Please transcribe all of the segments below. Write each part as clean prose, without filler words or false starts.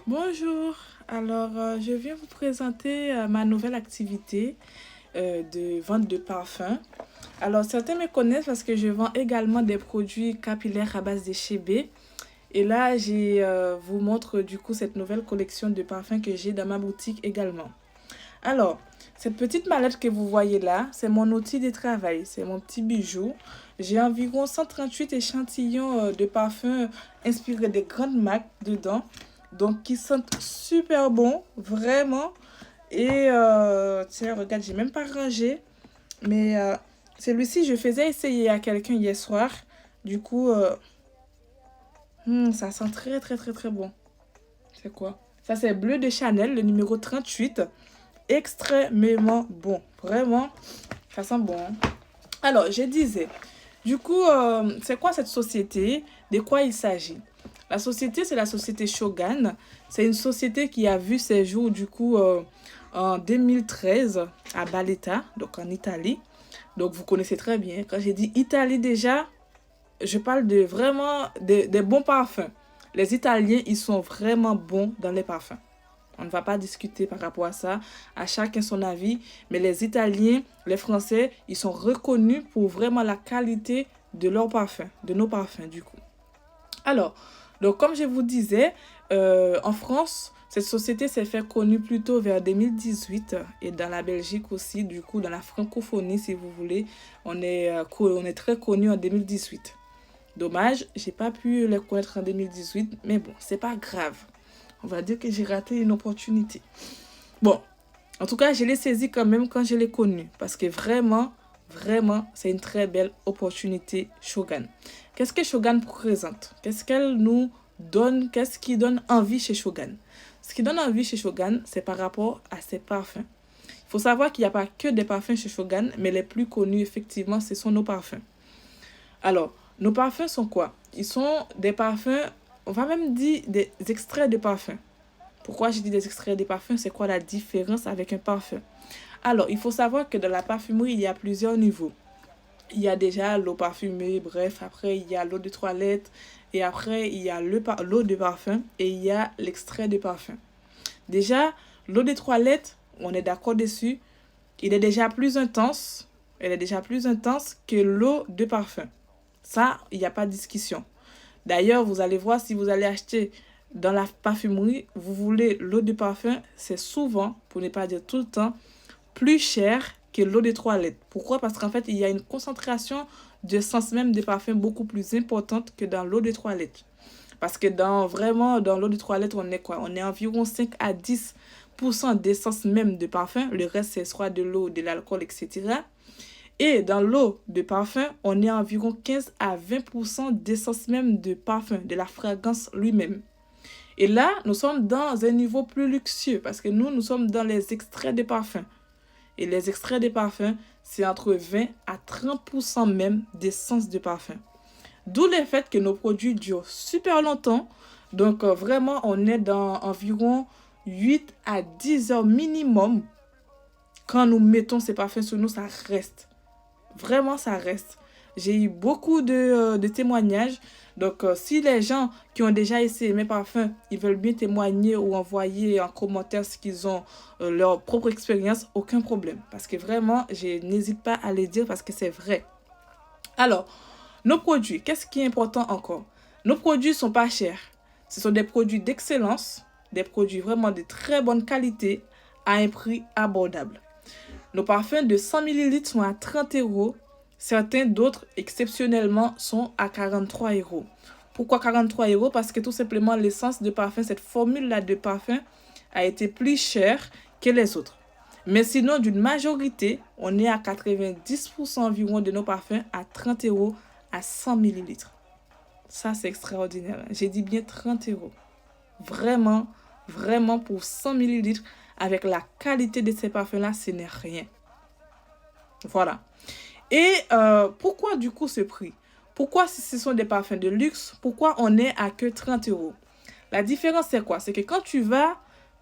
Bonjour, je viens vous présenter ma nouvelle activité de vente de parfums. Alors certains me connaissent parce que je vends également des produits capillaires à base de chébé. Et là, vous montre du coup cette nouvelle collection de parfums que j'ai dans ma boutique également. Alors, cette petite mallette que vous voyez là, c'est mon outil de travail, c'est mon petit bijou. J'ai environ 138 échantillons de parfums inspirés des grandes marques dedans, donc qui sentent super bon, vraiment. Tiens, regarde, j'ai même pas rangé, mais celui-ci, je faisais essayer à quelqu'un hier soir. Du coup, ça sent très très très très bon. C'est quoi? Ça, c'est Bleu de Chanel, le numéro 38. Extrêmement bon. Vraiment, ça sent bon, hein. Alors, je disais, du coup, c'est quoi cette société? De quoi il s'agit? La société, c'est la société Shogun. C'est une société qui a vu ses jours, du coup, en 2013 à Baletta, donc en Italie. Donc, vous connaissez très bien. Quand j'ai dit Italie déjà, je parle de vraiment des bons parfums. Les Italiens, ils sont vraiment bons dans les parfums. On ne va pas discuter par rapport à ça. À chacun son avis. Mais les Italiens, les Français, ils sont reconnus pour vraiment la qualité de leurs parfums, de nos parfums du coup. Alors, donc comme je vous disais, en France, cette société s'est fait connue plutôt vers 2018 et dans la Belgique aussi, du coup, dans la francophonie si vous voulez, on est très connu en 2018. Dommage, j'ai pas pu les connaître en 2018, mais bon, c'est pas grave. On va dire que j'ai raté une opportunité. Bon, en tout cas, je l'ai saisi quand même quand je l'ai connu. Parce que vraiment, vraiment, c'est une très belle opportunité Shogun. Qu'est-ce que Shogun représente? Qu'est-ce qu'elle nous donne? Qu'est-ce qui donne envie chez Shogun? Ce qui donne envie chez Shogun, c'est par rapport à ses parfums. Il faut savoir qu'il n'y a pas que des parfums chez Shogun, mais les plus connus, effectivement, ce sont nos parfums. Alors, nos parfums sont quoi? Ils sont des parfums, on va même dire des extraits de parfums. Pourquoi j'ai dit des extraits de parfums? C'est quoi la différence avec un parfum? Alors, il faut savoir que dans la parfumerie, il y a plusieurs niveaux. Il y a déjà l'eau parfumée, bref, après il y a l'eau de toilette, et après il y a l'eau de parfum, et il y a l'extrait de parfum. Déjà, l'eau de toilette, on est d'accord dessus, il est déjà plus intense, elle est déjà plus intense que l'eau de parfum. Ça, il n'y a pas de discussion. D'ailleurs, vous allez voir si vous allez acheter dans la parfumerie, vous voulez l'eau de parfum, c'est souvent, pour ne pas dire tout le temps, plus cher que l'eau de toilette. Pourquoi? Parce qu'en fait, il y a une concentration de sens même de parfum beaucoup plus importante que dans l'eau de toilette. Parce que dans l'eau de toilette, on est quoi? On est environ 5 à 10% d'essence même de parfum. Le reste, c'est soit de l'eau, de l'alcool, etc. Et dans l'eau de parfum, on est à environ 15 à 20% d'essence même de parfum, de la fragrance lui-même. Et là, nous sommes dans un niveau plus luxueux parce que nous sommes dans les extraits de parfum. Et les extraits de parfum, c'est entre 20 à 30% même d'essence de parfum. D'où le fait que nos produits durent super longtemps. Donc vraiment, on est dans environ 8 à 10 heures minimum. Quand nous mettons ces parfums sur nous, ça reste. Vraiment, ça reste. J'ai eu beaucoup de témoignages. Donc, si les gens qui ont déjà essayé mes parfums, ils veulent bien témoigner ou envoyer en commentaire ce qu'ils ont, leur propre expérience, aucun problème. Parce que vraiment, je n'hésite pas à les dire parce que c'est vrai. Alors, nos produits, qu'est-ce qui est important encore? Nos produits sont pas chers. Ce sont des produits d'excellence, des produits vraiment de très bonne qualité à un prix abordable. Nos parfums de 100 ml sont à 30 euros. Certains d'autres, exceptionnellement, sont à 43 euros. Pourquoi 43 euros? Parce que tout simplement, l'essence de parfum, cette formule-là de parfum, a été plus chère que les autres. Mais sinon, d'une majorité, on est à 90% environ de nos parfums à 30 euros à 100 millilitres. Ça, c'est extraordinaire. J'ai dit bien 30 euros. Vraiment, vraiment, pour 100 millilitres, avec la qualité de ces parfums-là, ce n'est rien. Voilà. Et pourquoi du coup ce prix? Pourquoi si ce sont des parfums de luxe, pourquoi on est à que 30 euros? La différence c'est quoi? C'est que quand tu vas,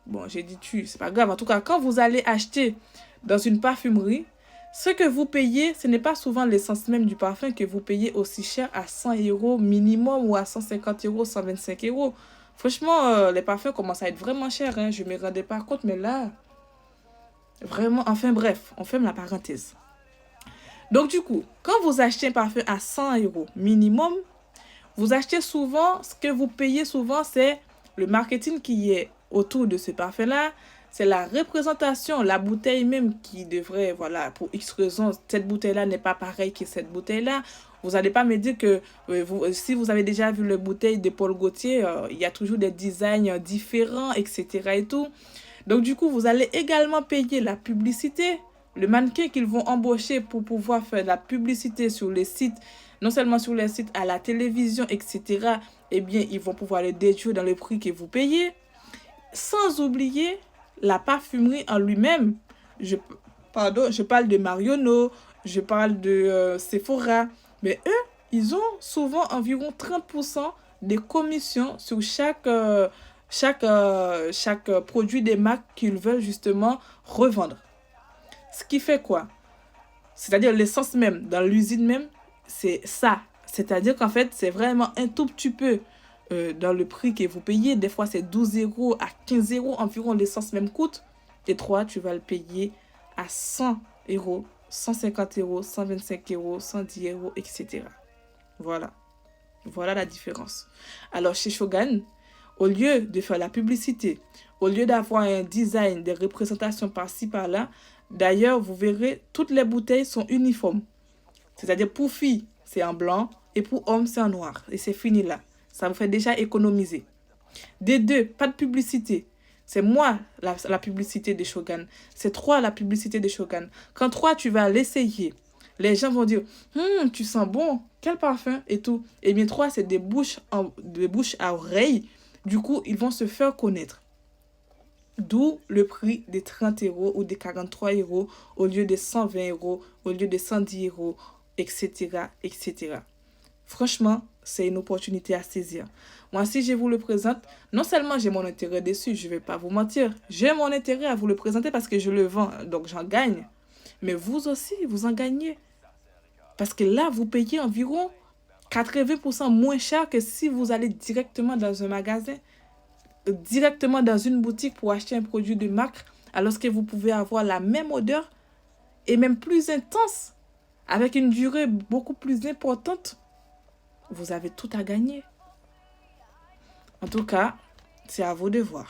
bon j'ai dit tu, c'est pas grave, en tout cas quand vous allez acheter dans une parfumerie, ce que vous payez, ce n'est pas souvent l'essence même du parfum que vous payez aussi cher à 100 euros minimum ou à 150 euros, 125 euros. Franchement, les parfums commencent à être vraiment chers. Hein. Je ne me rendais pas compte, mais là, vraiment, enfin bref, on ferme la parenthèse. Donc du coup, quand vous achetez un parfum à 100 € minimum, vous achetez souvent, ce que vous payez souvent, c'est le marketing qui est autour de ce parfum-là. C'est la représentation, la bouteille même qui devrait, voilà, pour X raisons, cette bouteille-là n'est pas pareille que cette bouteille-là. Vous n'allez pas me dire que si vous avez déjà vu la bouteille de Paul Gaultier, il y a toujours des designs différents, etc. et tout. Donc du coup, vous allez également payer la publicité, le mannequin qu'ils vont embaucher pour pouvoir faire la publicité sur les sites, non seulement sur les sites, à la télévision, etc. Eh bien, ils vont pouvoir le déduire dans le prix que vous payez. Sans oublier la parfumerie en lui-même. Je parle de Marionneau, je parle de Sephora. Mais eux, ils ont souvent environ 30% de commissions sur chaque produit des marques qu'ils veulent justement revendre. Ce qui fait quoi? C'est-à-dire l'essence même, dans l'usine même, c'est ça. C'est-à-dire qu'en fait, c'est vraiment un tout petit peu dans le prix que vous payez. Des fois, c'est 12 € à 15 € environ l'essence même coûte. Et toi, tu vas le payer à 100 €, 150 €, 125 €, 110 €, etc. Voilà. Voilà la différence. Alors, chez Shogun, au lieu de faire la publicité, au lieu d'avoir un design, des représentations par-ci, par-là, d'ailleurs, vous verrez, toutes les bouteilles sont uniformes. C'est-à-dire, pour filles, c'est en blanc, et pour hommes, c'est en noir. Et c'est fini là. Ça vous fait déjà économiser. Des deux, pas de publicité. C'est moi la publicité de Shogun. C'est toi la publicité de Shogun. Quand toi, tu vas l'essayer, les gens vont dire, tu sens bon, quel parfum et tout. Et bien, toi, c'est des bouches à oreille. Du coup, ils vont se faire connaître. D'où le prix des 30 € ou des 43 € au lieu de 120 €, au lieu de 110 €, etc., etc. Franchement, c'est une opportunité à saisir. Moi, si je vous le présente, non seulement j'ai mon intérêt dessus, je ne vais pas vous mentir, j'ai mon intérêt à vous le présenter parce que je le vends, donc j'en gagne. Mais vous aussi, vous en gagnez. Parce que là, vous payez environ 80% moins cher que si vous allez directement dans un magasin, directement dans une boutique pour acheter un produit de marque, alors que vous pouvez avoir la même odeur et même plus intense, avec une durée beaucoup plus importante. Vous avez tout à gagner. En tout cas, c'est à vous de voir.